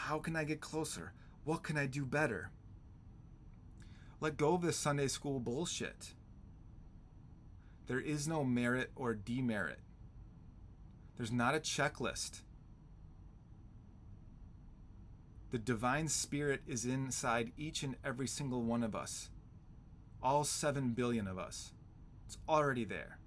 how can I get closer? What can I do better? Let go of this Sunday school bullshit. There is no merit or demerit. There's not a checklist. The divine spirit is inside each and every single one of us. All 7 billion of us. It's already there.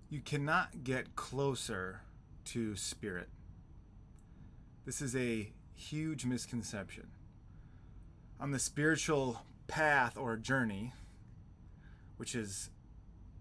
You cannot get closer to spirit. This is a huge misconception. On the spiritual path or journey, which is,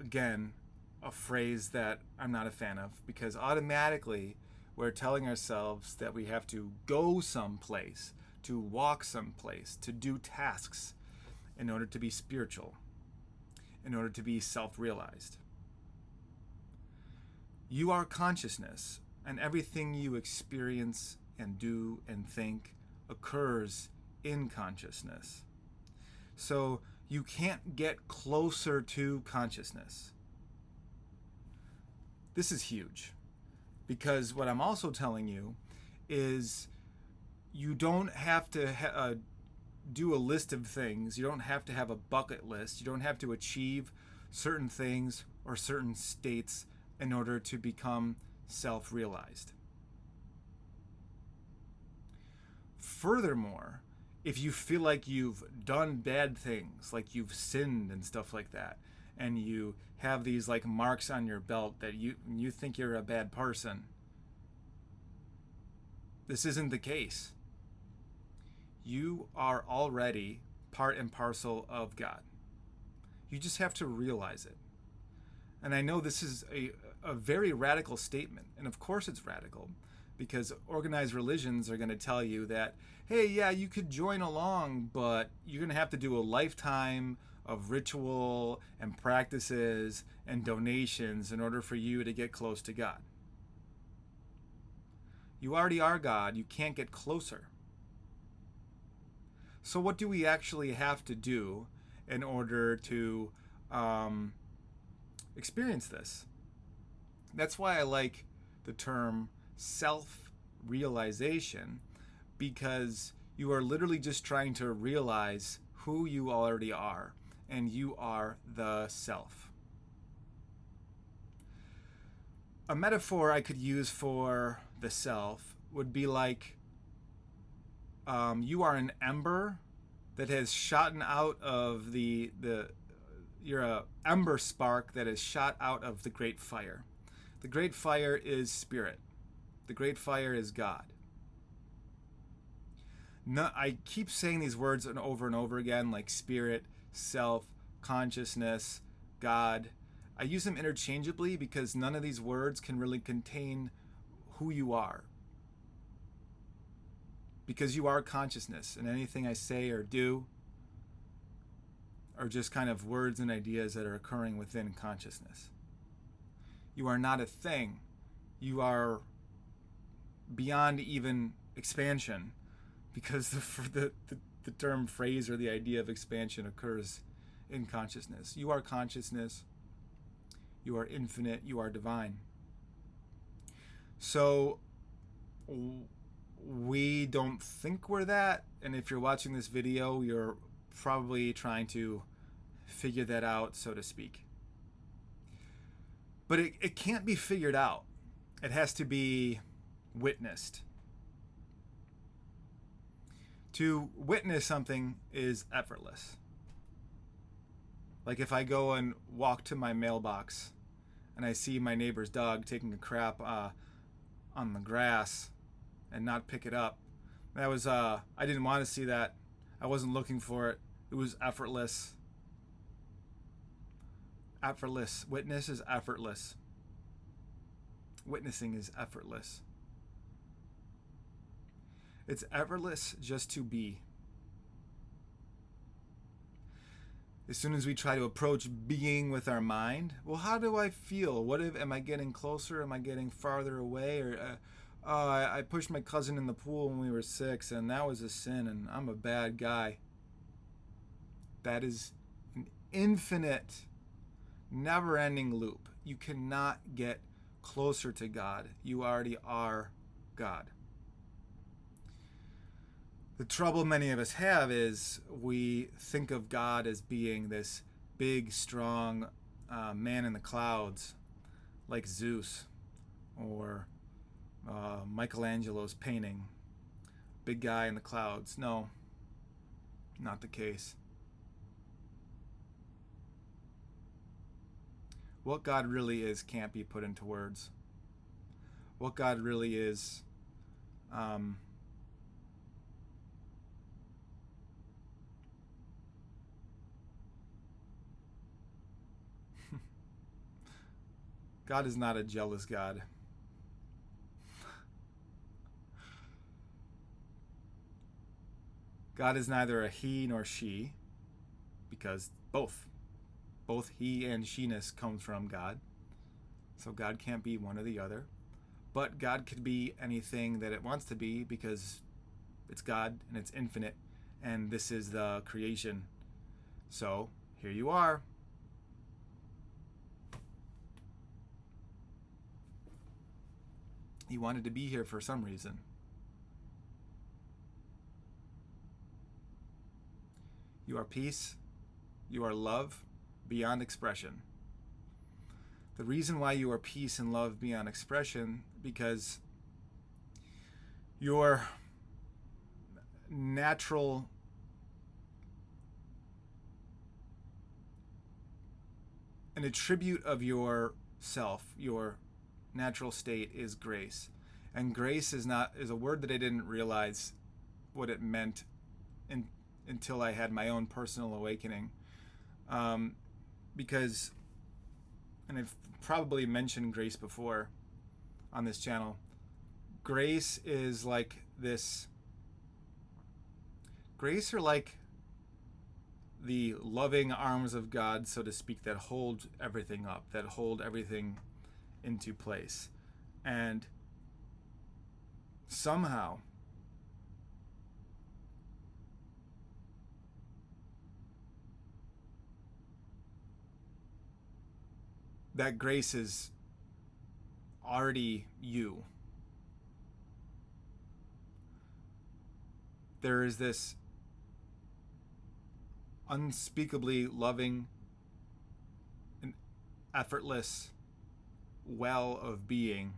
again, a phrase that I'm not a fan of, because automatically we're telling ourselves that we have to go someplace, to walk someplace, to do tasks in order to be spiritual, in order to be self-realized. You are consciousness, and everything you experience and do and think occurs in consciousness. So you can't get closer to consciousness. This is huge, because what I'm also telling you is you don't have to do a list of things. You don't have to have a bucket list. You don't have to achieve certain things or certain states in order to become self-realized. Furthermore, if you feel like you've done bad things, like you've sinned and stuff like that, and you have these like marks on your belt that you think you're a bad person, this isn't the case. You are already part and parcel of God. You just have to realize it. And I know this is a very radical statement, and of course it's radical, because organized religions are going to tell you that, hey, yeah, you could join along, but you're going to have to do a lifetime of ritual and practices and donations in order for you to get close to God. You already are God. You can't get closer. So what do we actually have to do in order to experience this? That's why I like the term self-realization, because you are literally just trying to realize who you already are, and you are the self. A metaphor I could use for the self would be like you are an ember that has shot out of you're a ember spark that is shot out of the great fire. The great fire is spirit. The great fire is God. No, I keep saying these words and over again, like spirit, self, consciousness, God. I use them interchangeably because none of these words can really contain who you are. Because you are consciousness, and anything I say or do are just kind of words and ideas that are occurring within consciousness. You are not a thing. You are beyond even expansion, because the term phrase or the idea of expansion occurs in consciousness. You are consciousness. You are infinite. You are divine. So we don't think we're that, and if you're watching this video, you're probably trying to figure that out, so to speak. But it can't be figured out. It has to be witnessed. To witness something is effortless. Like if I go and walk to my mailbox and I see my neighbor's dog taking a crap on the grass and not pick it up, that was I didn't want to see that. I wasn't looking for it. It was effortless. Effortless. Witness is effortless. Witnessing is effortless. It's effortless just to be. As soon as we try to approach being with our mind, well, how do I feel? What if, am I getting closer? Am I getting farther away? Or I pushed my cousin in the pool when we were 6, and that was a sin, and I'm a bad guy. That is an infinite, never-ending loop. You cannot get closer to God. You already are God. The trouble many of us have is we think of God as being this big, strong man in the clouds, like Zeus or Michelangelo's painting. Big guy in the clouds. No, not the case. What God really is can't be put into words. What God really is, God is not a jealous God. God is neither a he nor she, because both he and she-ness comes from God. So God can't be one or the other. But God could be anything that it wants to be because it's God and it's infinite and this is the creation. So here you are. You wanted to be here for some reason. You are peace. You are love beyond expression. The reason why you are peace and love beyond expression, because your natural an attribute of your self, your natural state is grace. And grace is a word that I didn't realize what it meant until I had my own personal awakening. Because, and I've probably mentioned grace before on this channel, grace is like this, grace are like the loving arms of God, so to speak, that hold everything up, that hold everything into place. And somehow that grace is already you. There is this unspeakably loving and effortless well of being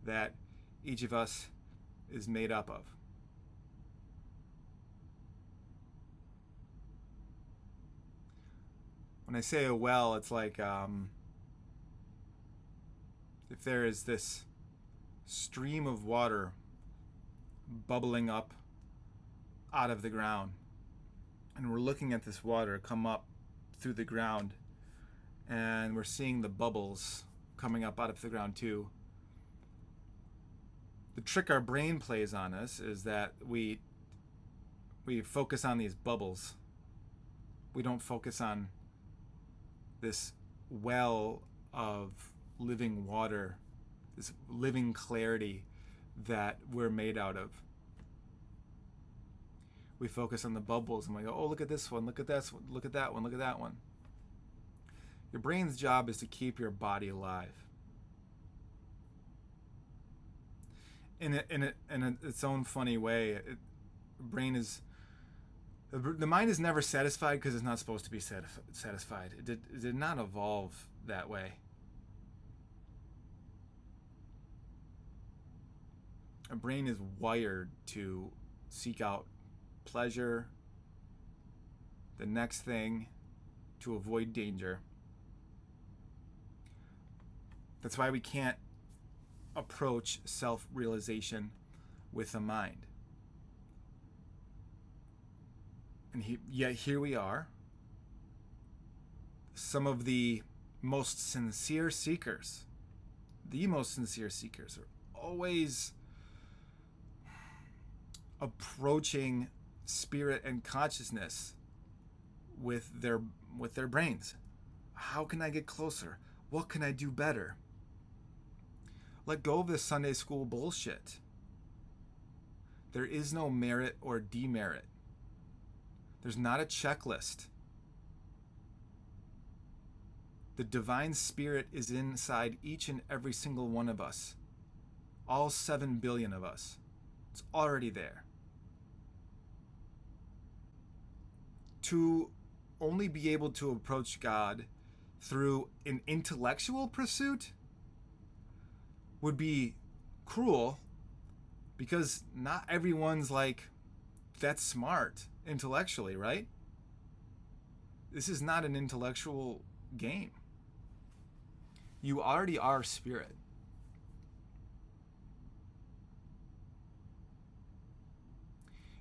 that each of us is made up of. When I say a well, it's like if there is this stream of water bubbling up out of the ground, and we're looking at this water come up through the ground, and we're seeing the bubbles coming up out of the ground too. The trick our brain plays on us is that we focus on these bubbles. We don't focus on this well of living water, this living clarity that we're made out of. We focus on the bubbles and we go, oh, look at this one, look at this one, look at that one, look at that one. Your brain's job is to keep your body alive. In its own funny way, the mind is never satisfied because it's not supposed to be satisfied. It did not evolve that way. Our brain is wired to seek out pleasure, the next thing, to avoid danger. That's why we can't approach self-realization with the mind. And yet here we are, some of the most sincere seekers are always approaching spirit and consciousness with their brains. How can I get closer? What can I do better? Let go of this Sunday school bullshit. There is no merit or demerit. There's not a checklist. The divine spirit is inside each and every single one of us. All 7 billion of us. It's already there. To only be able to approach God through an intellectual pursuit would be cruel, because not everyone's like that smart intellectually, right? This is not an intellectual game. You already are spirit.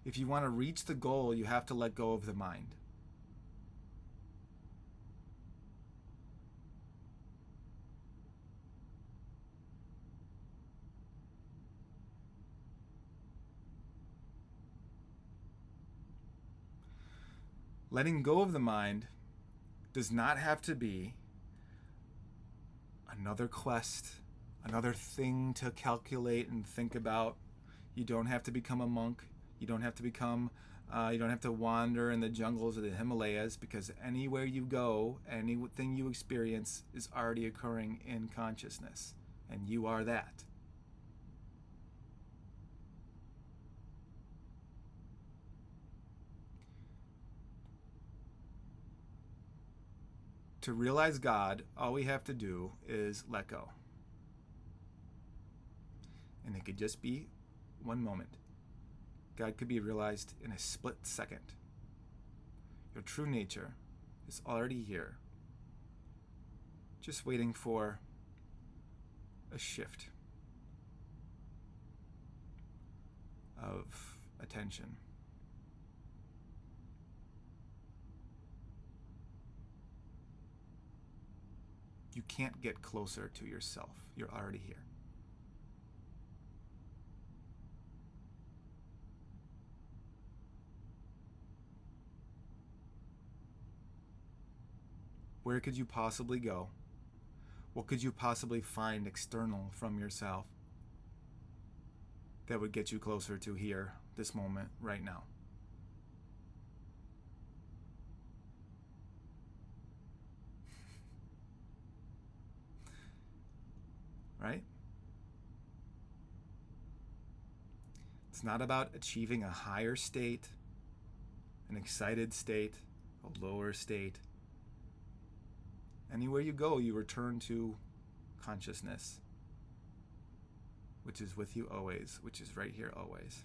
If you want to reach the goal, you have to let go of the mind. Letting go of the mind does not have to be another quest, another thing to calculate and think about. You don't have to become a monk. You don't have to become, you don't have to wander in the jungles of the Himalayas, because anywhere you go, anything you experience is already occurring in consciousness, and you are that. To realize God, all we have to do is let go. And it could just be one moment. God could be realized in a split second. Your true nature is already here, just waiting for a shift of attention. You can't get closer to yourself. You're already here. Where could you possibly go? What could you possibly find external from yourself that would get you closer to here, this moment, right now? Right? It's not about achieving a higher state, an excited state, a lower state. Anywhere you go, you return to consciousness, which is with you always, which is right here always.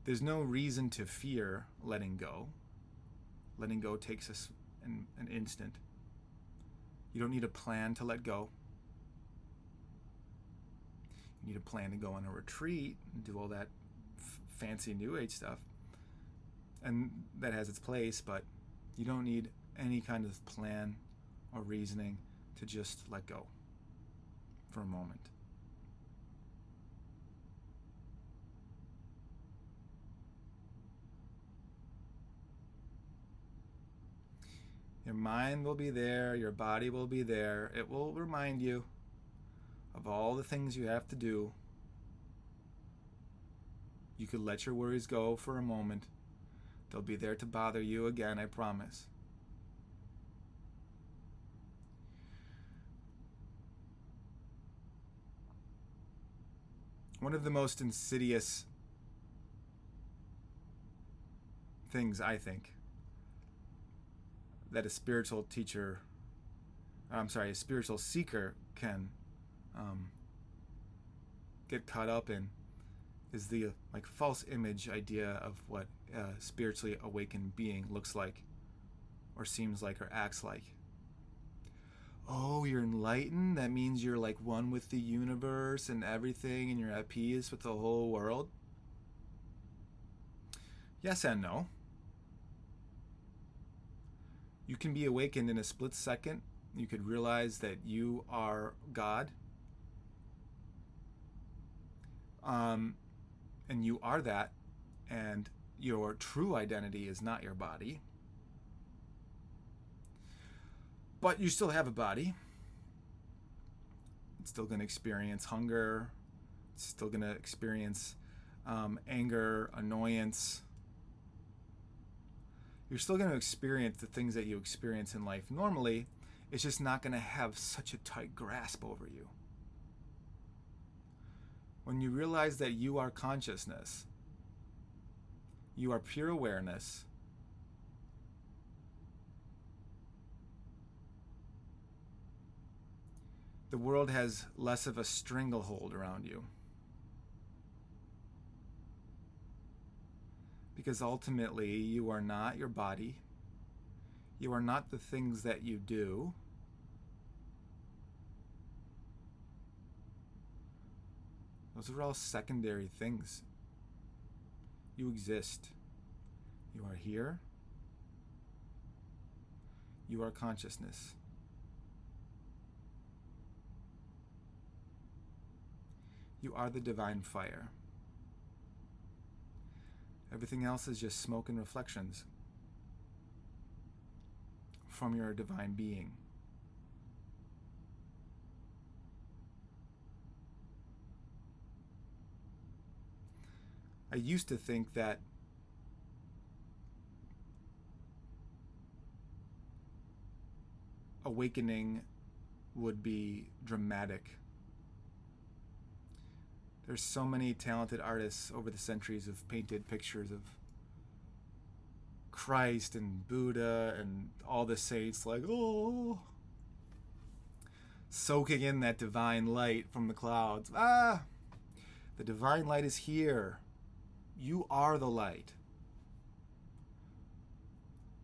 There's no reason to fear letting go. Letting go takes us an instant. You don't need a plan to let go. You need a plan to go on a retreat and do all that fancy New Age stuff. And that has its place, but you don't need any kind of plan or reasoning to just let go for a moment. Your mind will be there, your body will be there. It will remind you of all the things you have to do. You could let your worries go for a moment. They'll be there to bother you again, I promise. One of the most insidious things, I think, that a spiritual seeker can get caught up in is the false image idea of what a spiritually awakened being looks like, or seems like, or acts like. Oh, you're enlightened? That means you're like one with the universe and everything, and you're at peace with the whole world? Yes and no. You can be awakened in a split second. You could realize that you are God. And you are that, and your true identity is not your body. But you still have a body. It's still going to experience hunger. It's still going to experience anger, annoyance, you're still going to experience the things that you experience in life normally. It's just not going to have such a tight grasp over you. When you realize that you are consciousness, you are pure awareness, the world has less of a stranglehold around you. Because ultimately, you are not your body. You are not the things that you do. Those are all secondary things. You exist. You are here. You are consciousness. You are the divine fire. Everything else is just smoke and reflections from your divine being. I used to think that awakening would be dramatic. There's so many talented artists over the centuries who've painted pictures of Christ and Buddha and all the saints, like, oh, soaking in that divine light from the clouds. The divine light is here. You are the light.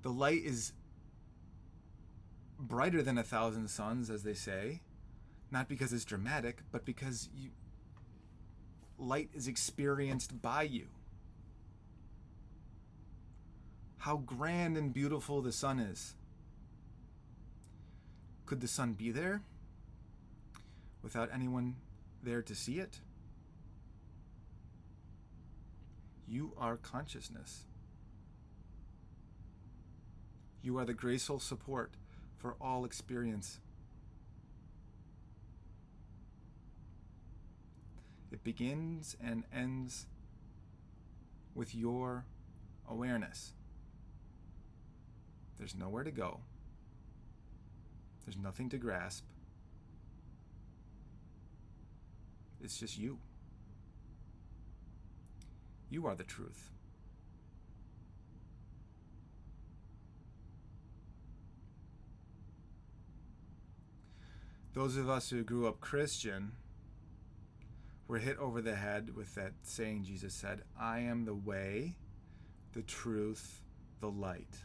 The light is brighter than 1,000 suns, as they say, not because it's dramatic, but because light is experienced by you. How grand and beautiful the sun is. Could the sun be there without anyone there to see it? You are consciousness. You are the graceful support for all experience. It begins and ends with your awareness. There's nowhere to go. There's nothing to grasp. It's just you. You are the truth. Those of us who grew up Christian were hit over the head with that saying Jesus said, I am the way, the truth, the light.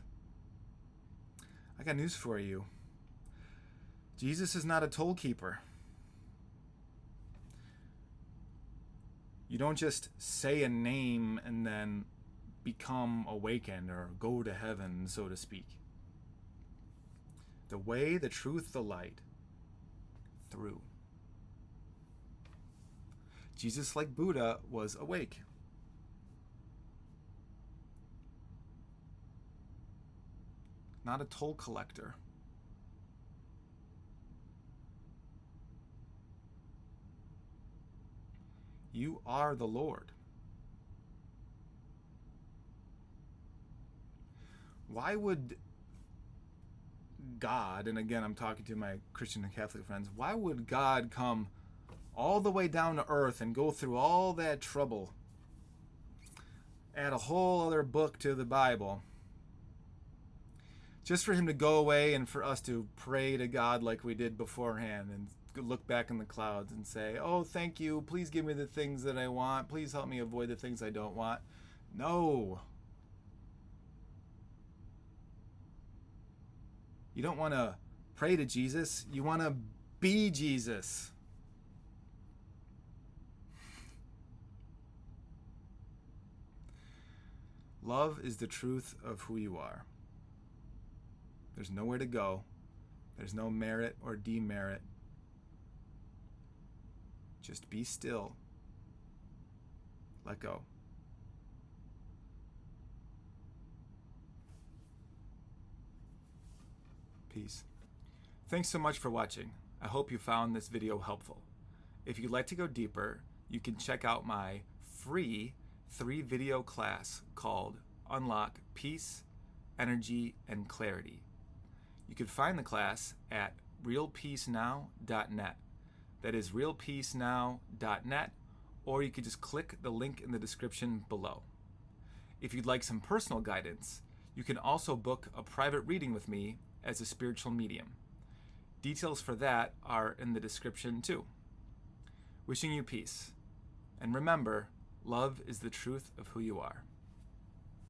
I got news for you. Jesus is not a toll keeper. You don't just say a name and then become awakened or go to heaven, so to speak. The way, the truth, the light. Through. Jesus, like Buddha, was awake. Not a toll collector. You are the Lord. Why would God, and again I'm talking to my Christian and Catholic friends, why would God come all the way down to earth and go through all that trouble, add a whole other book to the Bible, just for him to go away and for us to pray to God like we did beforehand and look back in the clouds and say, oh, thank you, please give me the things that I want, please help me avoid the things I don't want? No. You don't want to pray to Jesus, you want to be Jesus. Love is the truth of who you are. There's nowhere to go. There's no merit or demerit. Just be still. Let go. Peace. Thanks so much for watching. I hope you found this video helpful. If you'd like to go deeper, you can check out my free 3-video class called Unlock Peace, energy, and clarity. You can find the class at realpeacenow.net. That is realpeacenow.net, or you could just click the link in the description below. If you'd like some personal guidance, you can also book a private reading with me as a spiritual medium. Details for that are in the description too. Wishing you peace. And remember, love is the truth of who you are.